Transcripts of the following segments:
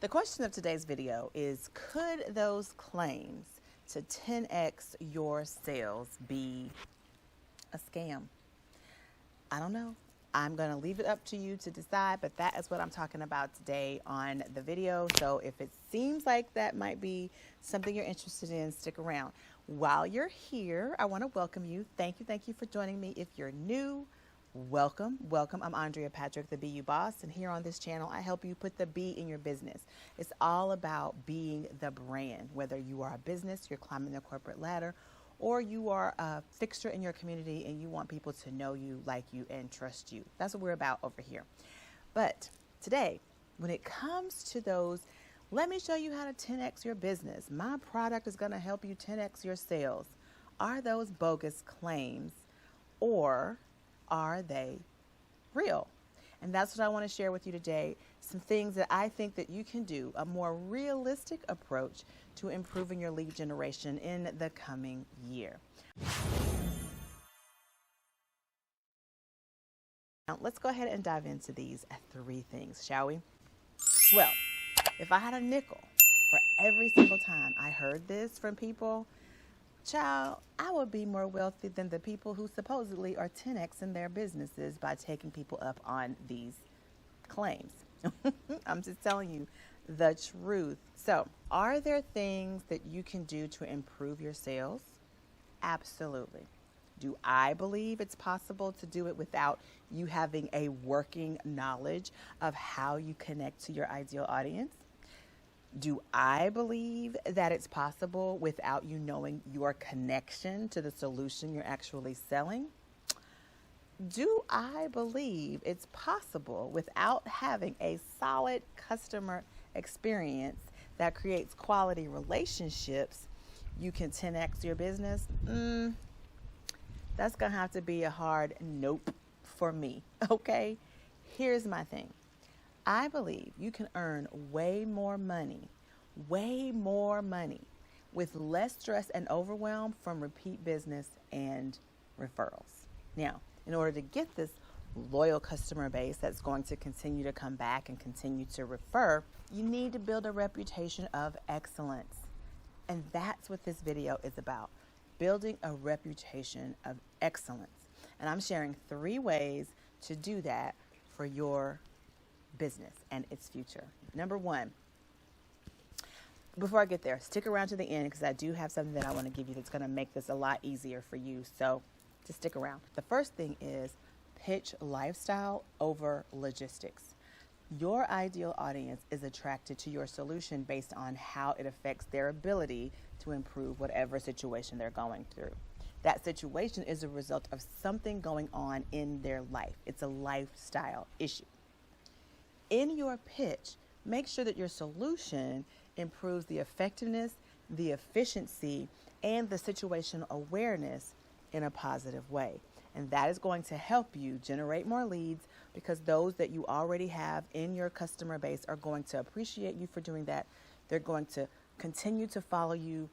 The question of today's video is, could those claims to 10x your sales be a scam? I don't know. I'm going to leave it up to you to decide, but that is what I'm talking about today on the video. So if it seems like that might be something you're interested in, stick around. While you're here, I want to welcome you. Thank you for joining me. If you're new, welcome. I'm Andrea Patrick, the BU Boss, and here on this channel, I help you put the B in your business. It's all about being the brand, whether you are a business, you're climbing the corporate ladder, or you are a fixture in your community and you want people to know you, like you, and trust you. That's what we're about over here. But today, when it comes to those, let me show you how to 10x your business. My product is going to help you 10x your sales. Are those bogus claims, or are they real? And that's what I want to share with you today. Some things that I think that you can do, a more realistic approach to improving your lead generation in the coming year. Now, let's go ahead and dive into these 3 things, shall we? Well, if I had a nickel for every single time I heard this from people, child, I would be more wealthy than the people who supposedly are 10x in their businesses by taking people up on these claims. I'm just telling you the truth. So, are there things that you can do to improve your sales? Absolutely. Do I believe it's possible to do it without you having a working knowledge of how you connect to your ideal audience? Do I believe that it's possible without you knowing your connection to the solution you're actually selling? Do I believe it's possible without having a solid customer experience that creates quality relationships, you can 10x your business? That's going to have to be a hard nope for me, okay? Here's my thing. I believe you can earn way more money with less stress and overwhelm from repeat business and referrals. Now, in order to get this loyal customer base that's going to continue to come back and continue to refer, you need to build a reputation of excellence. And that's what this video is about, building a reputation of excellence. And I'm sharing 3 ways to do that for your business and its future. Number 1, before I get there, stick around to the end because I do have something that I want to give you that's going to make this a lot easier for you. So just stick around. The first thing is pitch lifestyle over logistics. Your ideal audience is attracted to your solution based on how it affects their ability to improve whatever situation they're going through. That situation is a result of something going on in their life. It's a lifestyle issue. In your pitch, make sure that your solution improves the effectiveness, the efficiency, and the situational awareness in a positive way. And that is going to help you generate more leads because those that you already have in your customer base are going to appreciate you for doing that. They're going to continue to follow you,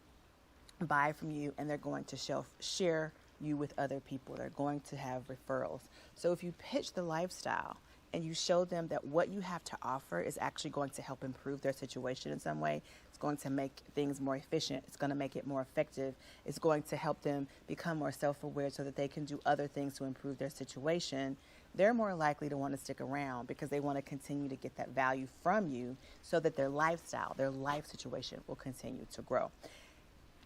buy from you, and they're going to share you with other people. They're going to have referrals. So if you pitch the lifestyle and you show them that what you have to offer is actually going to help improve their situation in some way, it's going to make things more efficient, it's going to make it more effective, it's going to help them become more self-aware so that they can do other things to improve their situation, they're more likely to want to stick around because they want to continue to get that value from you so that their lifestyle, their life situation will continue to grow.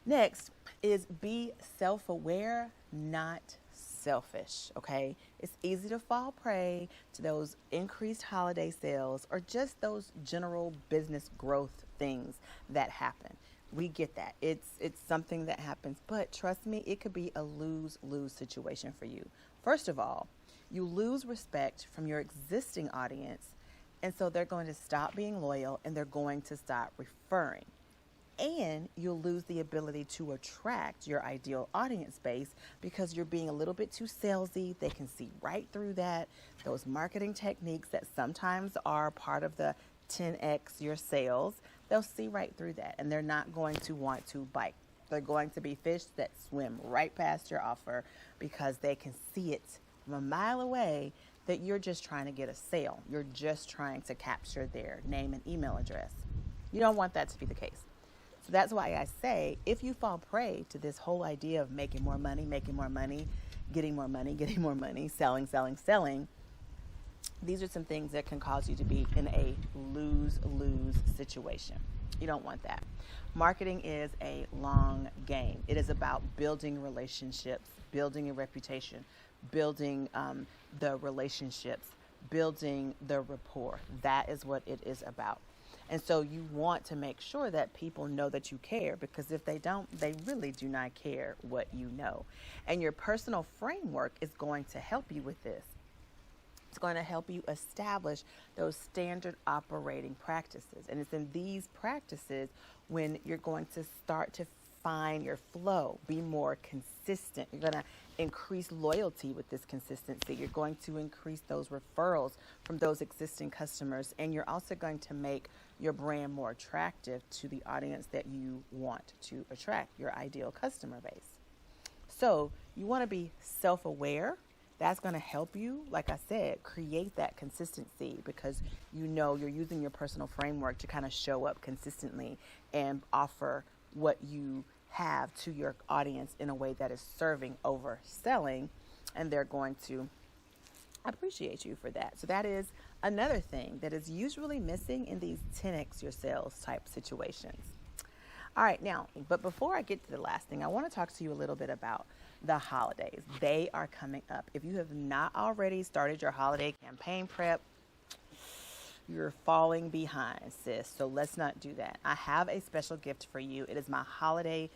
Next is be self-aware, not selfish, okay? It's easy to fall prey to those increased holiday sales or just those general business growth things that happen. We get that. It's something that happens, but trust me, it could be a lose-lose situation for you. First of all, you lose respect from your existing audience, and so they're going to stop being loyal and they're going to stop referring. And you'll lose the ability to attract your ideal audience base because you're being a little bit too salesy. They can see right through that. Those marketing techniques that sometimes are part of the 10x your sales, they'll see right through that and they're not going to want to bite. They're going to be fish that swim right past your offer because they can see it from a mile away that you're just trying to get a sale. You're just trying to capture their name and email address. You don't want that to be the case. So that's why I say, if you fall prey to this whole idea of making more money, getting more money, selling, these are some things that can cause you to be in a lose-lose situation. You don't want that. Marketing is a long game. It is about building relationships, building a reputation, building the relationships, building the rapport. That is what it is about. And so you want to make sure that people know that you care, because if they don't, they really do not care what you know. And your personal framework is going to help you with this. It's going to help you establish those standard operating practices. And it's in these practices when you're going to start to find your flow, be more consistent. You're going to increase loyalty with this consistency. You're going to increase those referrals from those existing customers. And you're also going to make your brand more attractive to the audience that you want to attract, your ideal customer base. So you want to be self-aware. That's going to help you, like I said, create that consistency, because you know you're using your personal framework to kind of show up consistently and offer what you have to your audience in a way that is serving over selling, and they're going to appreciate you for that. So that is another thing that is usually missing in these 10x your sales type situations. All right, now, but before I get to the last thing, I want to talk to you a little bit about the holidays. They are coming up. If you have not already started your holiday campaign prep, you're falling behind, sis. So let's not do that. I have a special gift for you. It is my holiday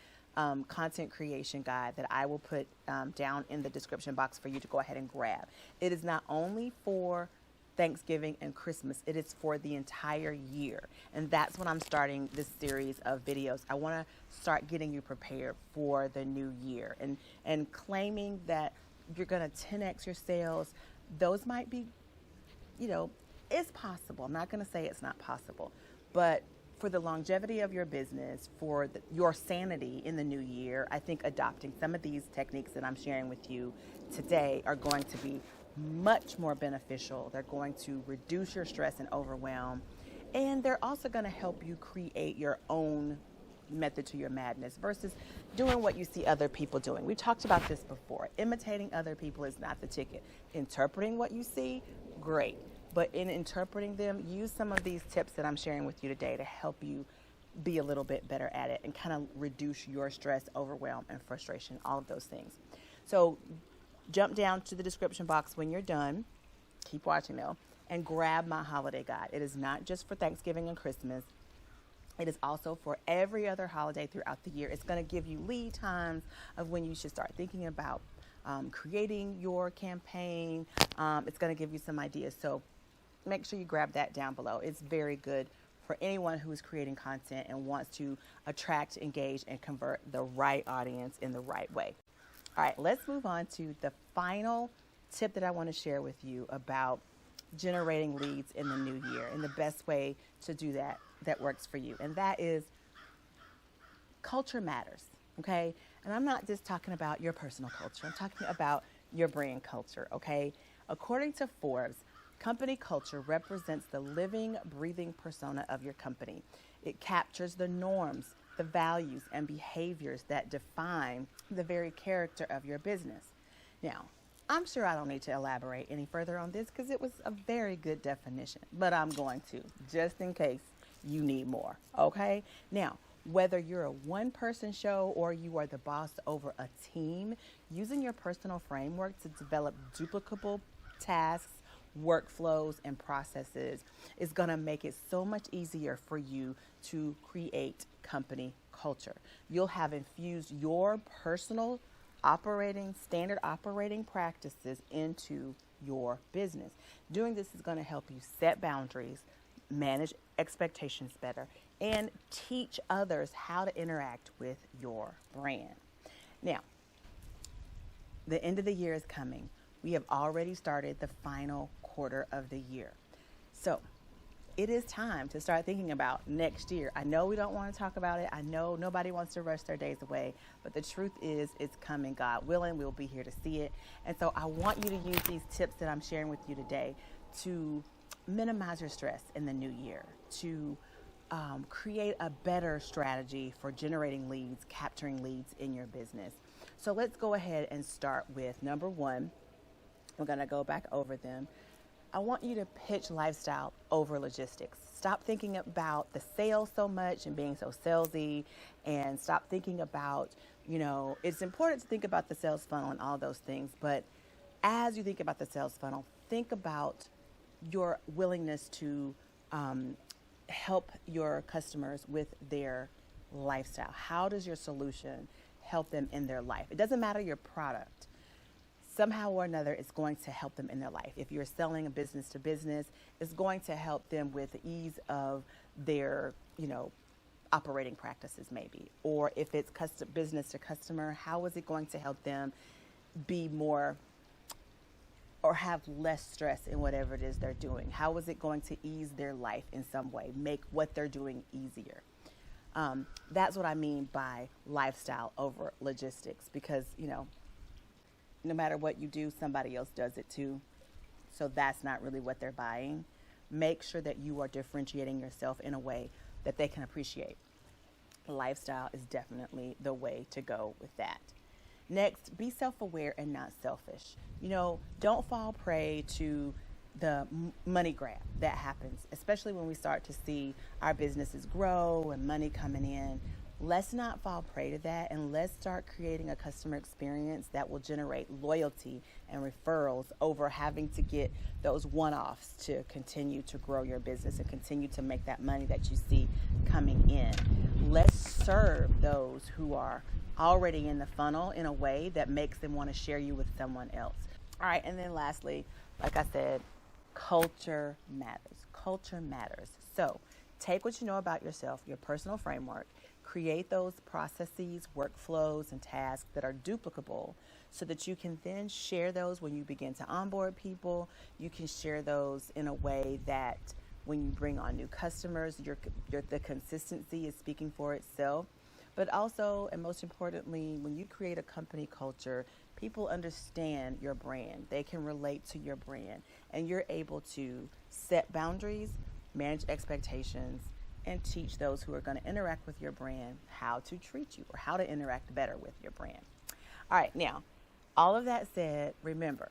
content creation guide that I will put down in the description box for you to go ahead and grab. It is not only for Thanksgiving and Christmas, it is for the entire year. And that's when I'm starting this series of videos. I want to start getting you prepared for the new year, and claiming that you're going to 10x your sales. Those might be, it's possible. I'm not going to say it's not possible, but for the longevity of your business, for your sanity in the new year, I think adopting some of these techniques that I'm sharing with you today are going to be much more beneficial. They're going to reduce your stress and overwhelm, and they're also going to help you create your own method to your madness versus doing what you see other people doing. We talked about this before. Imitating other people is not the ticket. Interpreting what you see, great. But in interpreting them, use some of these tips that I'm sharing with you today to help you be a little bit better at it and kind of reduce your stress, overwhelm, and frustration, all of those things. So jump down to the description box when you're done. Keep watching though, and grab my holiday guide. It is not just for Thanksgiving and Christmas. It is also for every other holiday throughout the year. It's going to give you lead times of when you should start thinking about creating your campaign. It's going to give you some ideas. So make sure you grab that down below. It's very good for anyone who is creating content and wants to attract, engage, and convert the right audience in the right way. All right, let's move on to the final tip that I want to share with you about generating leads in the new year and the best way to do that works for you. And that is culture matters, okay? And I'm not just talking about your personal culture. I'm talking about your brand culture, okay? According to Forbes, company culture represents the living, breathing persona of your company. It captures the norms, the values, and behaviors that define the very character of your business. Now, I'm sure I don't need to elaborate any further on this because it was a very good definition, but I'm going to, just in case you need more, okay? Now, whether you're a one-person show or you are the boss over a team, using your personal framework to develop duplicable tasks, workflows, and processes is going to make it so much easier for you to create company culture. You'll have infused your personal standard operating practices into your business. Doing this is going to help you set boundaries, manage expectations better, and teach others how to interact with your brand. Now, the end of the year is coming. We have already started the final quarter of the year. So it is time to start thinking about next year. I know we don't want to talk about it. I know nobody wants to rush their days away, but the truth is it's coming. God willing, we'll be here to see it. And so I want you to use these tips that I'm sharing with you today to minimize your stress in the new year, to create a better strategy for generating leads, capturing leads in your business. So let's go ahead and start with number one. We're going to go back over them. I want you to pitch lifestyle over logistics. Stop thinking about the sales so much and being so salesy, and stop thinking about, it's important to think about the sales funnel and all those things. But as you think about the sales funnel, think about your willingness to help your customers with their lifestyle. How does your solution help them in their life? It doesn't matter your product. Somehow or another, it's going to help them in their life. If you're selling a business to business, it's going to help them with the ease of their, operating practices maybe. Or if it's business to customer, how is it going to help them be more or have less stress in whatever it is they're doing? How is it going to ease their life in some way, make what they're doing easier? That's what I mean by lifestyle over logistics, because, no matter what you do, somebody else does it too. So that's not really what they're buying. Make sure that you are differentiating yourself in a way that they can appreciate. Lifestyle is definitely the way to go with that. Next, be self-aware and not selfish. Don't fall prey to the money grab that happens, especially when we start to see our businesses grow and money coming in. Let's not fall prey to that, and let's start creating a customer experience that will generate loyalty and referrals over having to get those one-offs to continue to grow your business and continue to make that money that you see coming in. Let's serve those who are already in the funnel in a way that makes them want to share you with someone else. All right, and then lastly, like I said, culture matters. Culture matters. So take what you know about yourself, your personal framework, create those processes, workflows, and tasks that are duplicable so that you can then share those when you begin to onboard people. You can share those in a way that when you bring on new customers, the consistency is speaking for itself. But also, and most importantly, when you create a company culture, people understand your brand. They can relate to your brand, and you're able to set boundaries, manage expectations, and teach those who are going to interact with your brand how to treat you or how to interact better with your brand. All right, now, all of that said, remember,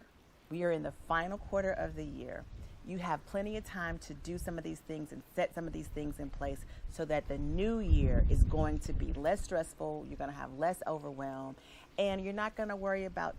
we are in the final quarter of the year. You have plenty of time to do some of these things and set some of these things in place so that the new year is going to be less stressful. You're going to have less overwhelm, and you're not going to worry about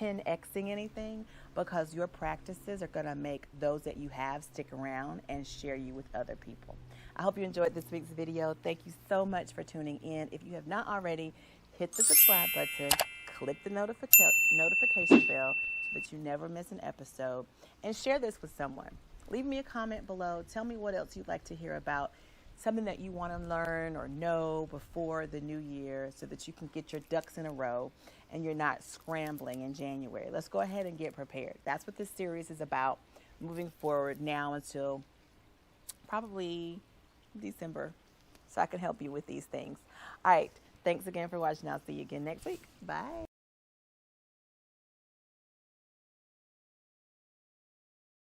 10xing anything, because your practices are going to make those that you have stick around and share you with other people. I hope you enjoyed this week's video. Thank you so much for tuning in. If you have not already, hit the subscribe button, click the notification bell so that you never miss an episode, and share this with someone. Leave me a comment below. Tell me what else you'd like to hear about, something that you want to learn or know before the new year so that you can get your ducks in a row and you're not scrambling in January. Let's go ahead and get prepared. That's what this series is about, moving forward now until probably December, so I can help you with these things. All right. Thanks again for watching. I'll see you again next week. Bye.